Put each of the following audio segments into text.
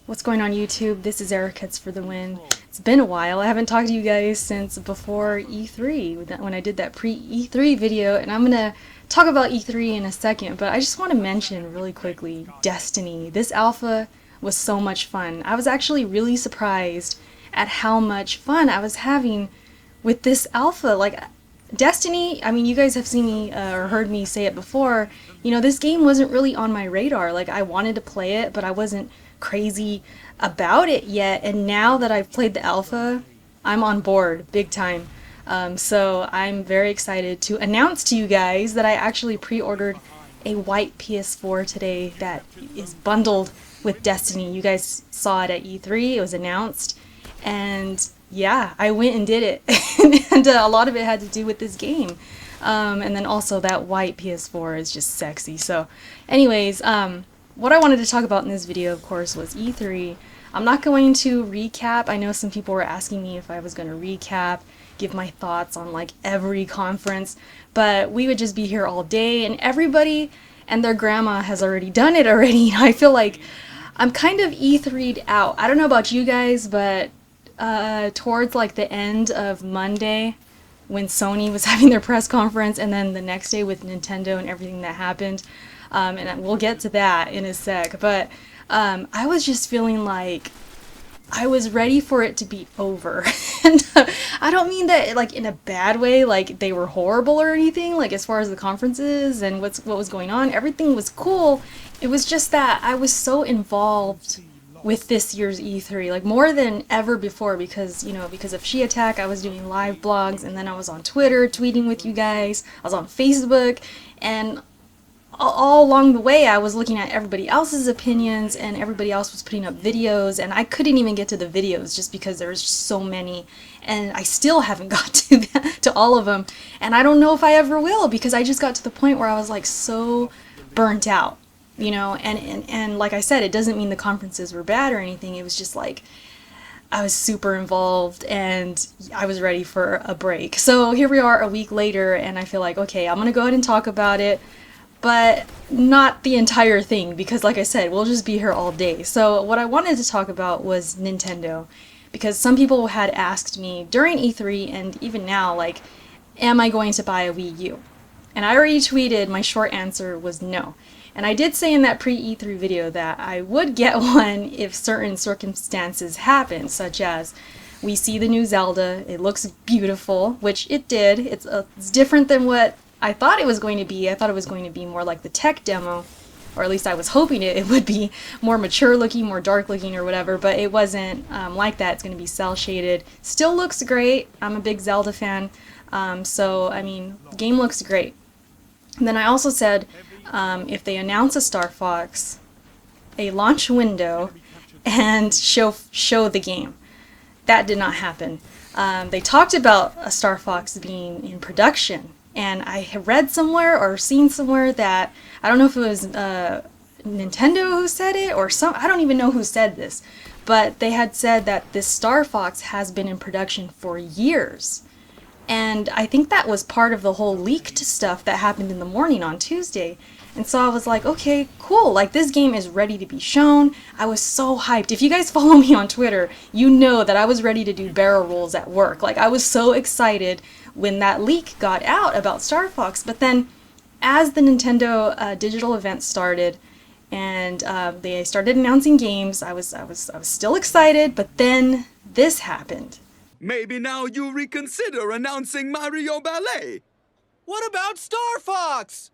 What's going on YouTube? This is Erica's for the win. It's been a while. I haven't talked to you guys since before E3 when I did that pre-E3 video, and I'm gonna talk about E3 in a second, but I just want to mention really quickly Destiny. This alpha was so much fun. I was actually really surprised at how much fun I was having with this alpha. Like, Destiny, I mean, you guys have seen me or heard me say it before, this game wasn't really on my radar. Like, I wanted to play it, but I wasn't crazy about it yet, and now that I've played the alpha, I'm on board big time. So I'm very excited to announce to you guys that I actually pre-ordered a white PS4 today that is bundled with Destiny. You guys saw it at E3, it was announced, and yeah, I went and did it. And a lot of it had to do with this game. And then also that white PS4 is just sexy. So anyways, what I wanted to talk about in this video, of course, was E3. I'm not going to recap. I know some people were asking me if I was going to recap, give my thoughts on like every conference, but we would just be here all day, and everybody and their grandma has already done it already. I feel like I'm kind of E3'd out. I don't know about you guys, but towards like the end of Monday, when Sony was having their press conference, and then the next day with Nintendo and everything that happened, and we'll get to that in a sec, but I was just feeling like I was ready for it to be over. And I don't mean that like in a bad way, like they were horrible or anything, like as far as the conferences and what was going on, everything was cool. It was just that I was so involved with this year's E3, like more than ever before, because because of She Attack, I was doing live blogs, and then I was on Twitter tweeting with you guys, I was on Facebook, and all along the way I was looking at everybody else's opinions, and everybody else was putting up videos, and I couldn't even get to the videos just because there was just so many, and I still haven't got to all of them, and I don't know if I ever will, because I just got to the point where I was like so burnt out, and like I said, it doesn't mean the conferences were bad or anything. It was just like I was super involved and I was ready for a break. So here we are a week later, and I feel like, okay, I'm gonna go ahead and talk about it, but not the entire thing, because like I said, we'll just be here all day. So what I wanted to talk about was Nintendo, because some people had asked me during E3 and even now, like, am I going to buy a Wii U? And I already tweeted my short answer was no. And I did say in that pre-E3 video that I would get one if certain circumstances happen, such as we see the new Zelda, it looks beautiful, which it did. It's different than what I thought it was going to be. I thought it was going to be more like the tech demo, or at least I was hoping it would be more mature looking, more dark looking or whatever, but it wasn't like that. It's going to be cel shaded. Still looks great. I'm a big Zelda fan, so I mean, the game looks great. And then I also said if they announce a Star Fox, a launch window, and show the game. That did not happen. They talked about a Star Fox being in production, and I have read somewhere or seen somewhere that, I don't know if it was Nintendo who said it or I don't even know who said this, but they had said that this Star Fox has been in production for years. And I think that was part of the whole leaked stuff that happened in the morning on Tuesday. And so I was like, okay, cool, like this game is ready to be shown. I was so hyped. If you guys follow me on Twitter, you know that I was ready to do barrel rolls at work. Like, I was so excited when that leak got out about Star Fox. But then as the Nintendo digital event started, and they started announcing games, I was still excited, but then this happened. Maybe now you reconsider announcing Mario Ballet. What about Star Fox?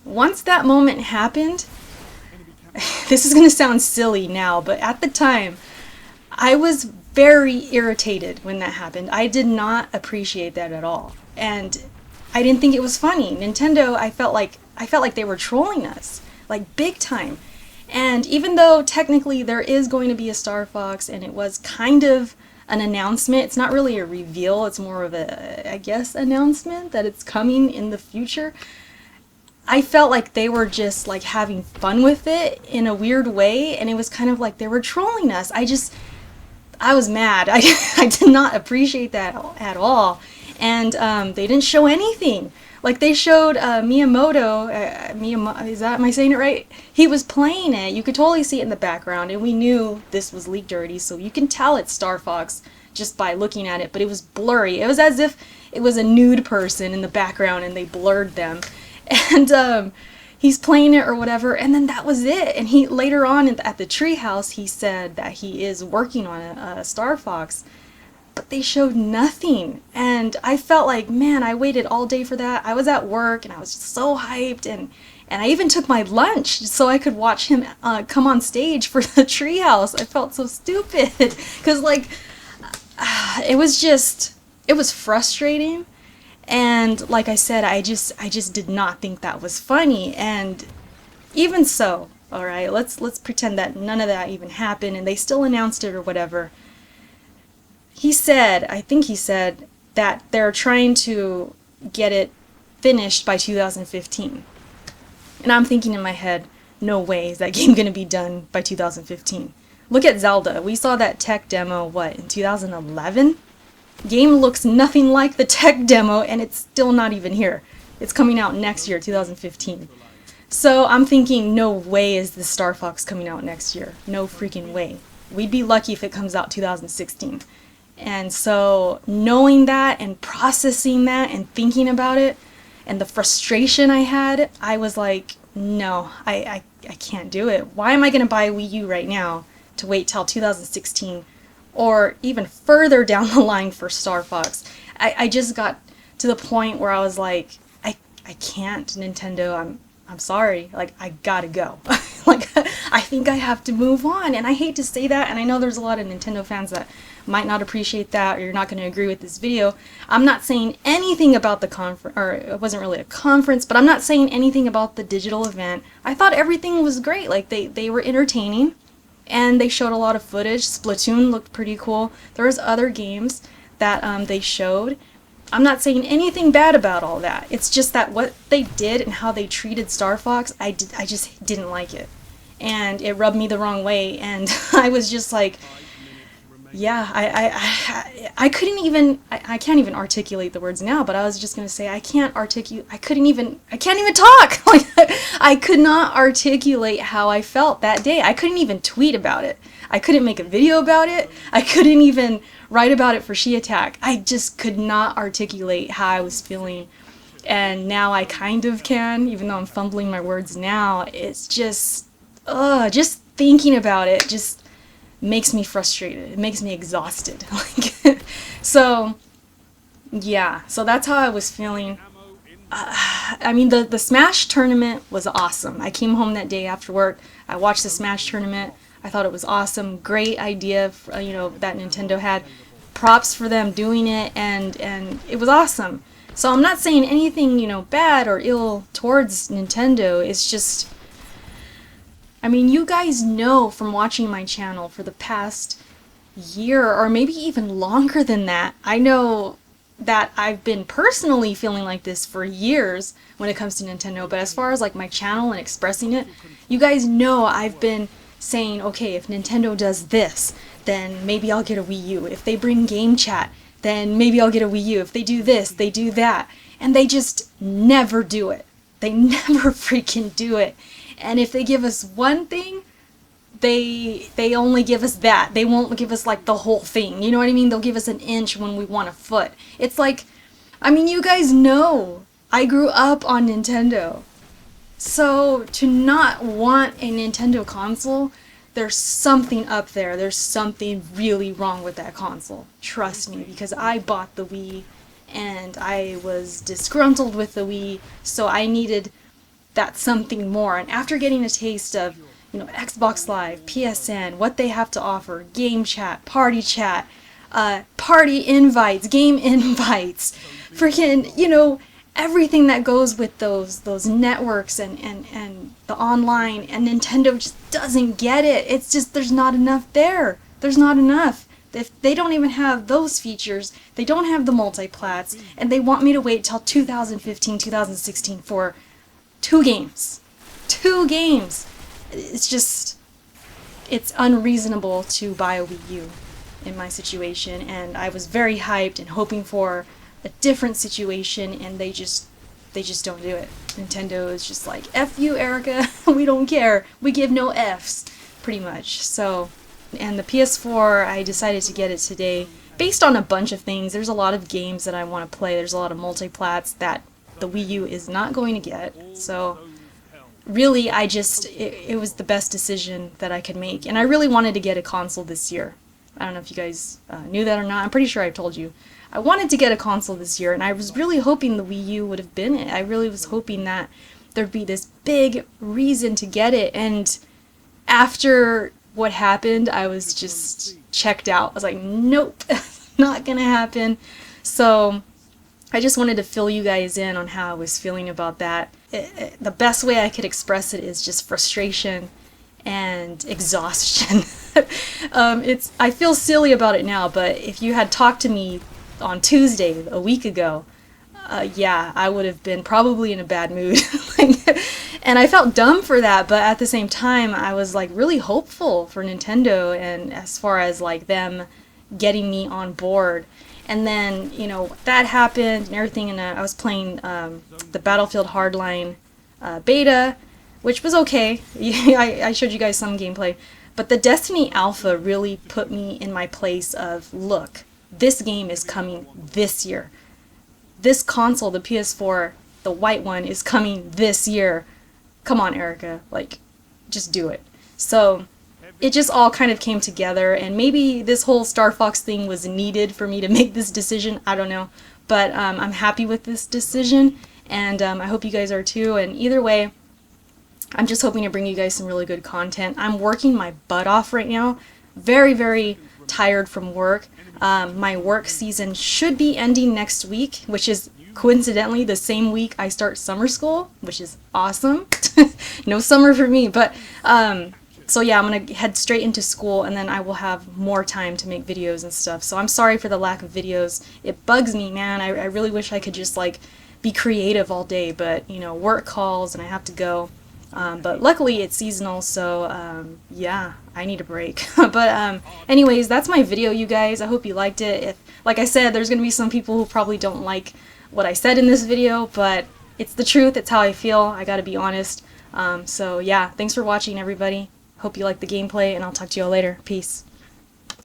Once that moment happened, this is going to sound silly now, but at the time, I was very irritated when that happened. I did not appreciate that at all. And I didn't think it was funny. Nintendo, I felt like they were trolling us, like big time. And even though technically there is going to be a Star Fox, and it was kind of an announcement, it's not really a reveal, it's more of a, I guess, announcement that it's coming in the future, I felt like they were just like having fun with it in a weird way, and it was kind of like they were trolling us. I was mad. I did not appreciate that at all. And they didn't show anything. Like they showed Miyamoto, am I saying it right? He was playing it. You could totally see it in the background, and we knew this was leaked already, so you can tell it's Star Fox just by looking at it, but it was blurry. It was as if it was a nude person in the background and they blurred them. And he's playing it or whatever, and then that was it. And he later on at the treehouse, he said that he is working on a Star Fox, but they showed nothing. And I felt like, man, I waited all day for that. I was at work and I was just so hyped, and I even took my lunch so I could watch him come on stage for the treehouse. I felt so stupid because like it was frustrating. And like I said, I just did not think that was funny. And even so, all right, let's pretend that none of that even happened and they still announced it or whatever. I think he said that they're trying to get it finished by 2015. And I'm thinking in my head, no way is that game going to be done by 2015. Look at Zelda. We saw that tech demo, what, in 2011? Game looks nothing like the tech demo, and it's still not even here. It's coming out next year, 2015. So I'm thinking, no way is this Star Fox coming out next year. No freaking way. We'd be lucky if it comes out 2016. And so knowing that and processing that and thinking about it and the frustration I had, I was like, no, I can't do it. Why am I going to buy a Wii U right now to wait till 2016 or even further down the line for Star Fox? I just got to the point where I was like, I can't, Nintendo. I'm sorry. Like, I gotta go. Like, I think I have to move on. And I hate to say that, and I know there's a lot of Nintendo fans that might not appreciate that, or you're not going to agree with this video. I'm not saying anything about the conference, or it wasn't really a conference, but I'm not saying anything about the digital event. I thought everything was great. Like, they were entertaining, and they showed a lot of footage. Splatoon looked pretty cool. There was other games that they showed. I'm not saying anything bad about all that. It's just that what they did and how they treated Star Fox, I just didn't like it. And it rubbed me the wrong way, and I was just like, yeah, I couldn't even, I can't even articulate the words now, but I was just going to say I can't even talk. Like, I could not articulate how I felt that day. I couldn't even tweet about it. I couldn't make a video about it. I couldn't even write about it for She Attack. I just could not articulate how I was feeling. And now I kind of can, even though I'm fumbling my words now. It's just thinking about it just makes me frustrated. It makes me exhausted. So, yeah. So that's how I was feeling. I mean, the Smash tournament was awesome. I came home that day after work. I watched the Smash tournament. I thought it was awesome. Great idea, that Nintendo had. Props for them doing it, and it was awesome. So I'm not saying anything, bad or ill towards Nintendo. It's just, I mean, you guys know from watching my channel for the past year, or maybe even longer than that, I know that I've been personally feeling like this for years when it comes to Nintendo. But as far as like my channel and expressing it, you guys know I've been saying, okay, if Nintendo does this, then maybe I'll get a Wii U. If they bring game chat, then maybe I'll get a Wii U. If they do this, they do that. And they just never do it. They never freaking do it. And if they give us one thing, they only give us that. They won't give us like the whole thing. You know what I mean? They'll give us an inch when we want a foot. It's like, I mean, you guys know I grew up on Nintendo. So to not want a Nintendo console, there's something up there. There's something really wrong with that console. Trust me, because I bought the Wii and I was disgruntled with the Wii, so I needed that something more. And after getting a taste of, Xbox Live, PSN, what they have to offer, game chat, party invites, game invites, freaking, everything that goes with those networks and the online, and Nintendo just doesn't get it. It's just, there's not enough there. There's not enough. If they don't even have those features, they don't have the multiplats, and they want me to wait till 2015, 2016 for 2 games. 2 games. It's just, it's unreasonable to buy a Wii U in my situation, and I was very hyped and hoping for a different situation, and they just they just don't do it. Nintendo is just like, F you, Erica, we don't care. We give no Fs, pretty much. So, and the PS4, I decided to get it today based on a bunch of things. There's a lot of games that I want to play. There's a lot of multiplats that the Wii U is not going to get. So, really, it was the best decision that I could make. And I really wanted to get a console this year. I don't know if you guys knew that or not. I'm pretty sure I told you. I wanted to get a console this year, and I was really hoping the Wii U would have been it. I really was hoping that there'd be this big reason to get it, and after what happened, I was just checked out. I was like, nope, not gonna happen. So I just wanted to fill you guys in on how I was feeling about that. The best way I could express it is just frustration and exhaustion. I feel silly about it now, but if you had talked to me on Tuesday, a week ago, yeah, I would have been probably in a bad mood. And I felt dumb for that, but at the same time, I was like really hopeful for Nintendo and as far as like them getting me on board. And then, you know, that happened and everything, and I was playing the Battlefield Hardline beta, which was okay. I showed you guys some gameplay. But the Destiny Alpha really put me in my place of, look, this game is coming this year. This console, the PS4, the white one, is coming this year. Come on, Erica, like, just do it. So it just all kind of came together, and maybe this whole Star Fox thing was needed for me to make this decision. I don't know. But I'm happy with this decision, and I hope you guys are too. And either way, I'm just hoping to bring you guys some really good content. I'm working my butt off right now. Very, very tired from work. My work season should be ending next week, which is coincidentally the same week I start summer school, which is awesome. No summer for me, but so yeah, I'm gonna head straight into school, and then I will have more time to make videos and stuff. So I'm sorry for the lack of videos. It bugs me, man. I really wish I could just like be creative all day, but you know, work calls and I have to go. But luckily it's seasonal, so yeah, I need a break. But anyways, that's my video, you guys. I hope you liked it. If, like I said, there's gonna be some people who probably don't like what I said in this video, but it's the truth. It's how I feel. I gotta be honest. So yeah, thanks for watching, everybody. Hope you liked the gameplay, and I'll talk to you all later. Peace.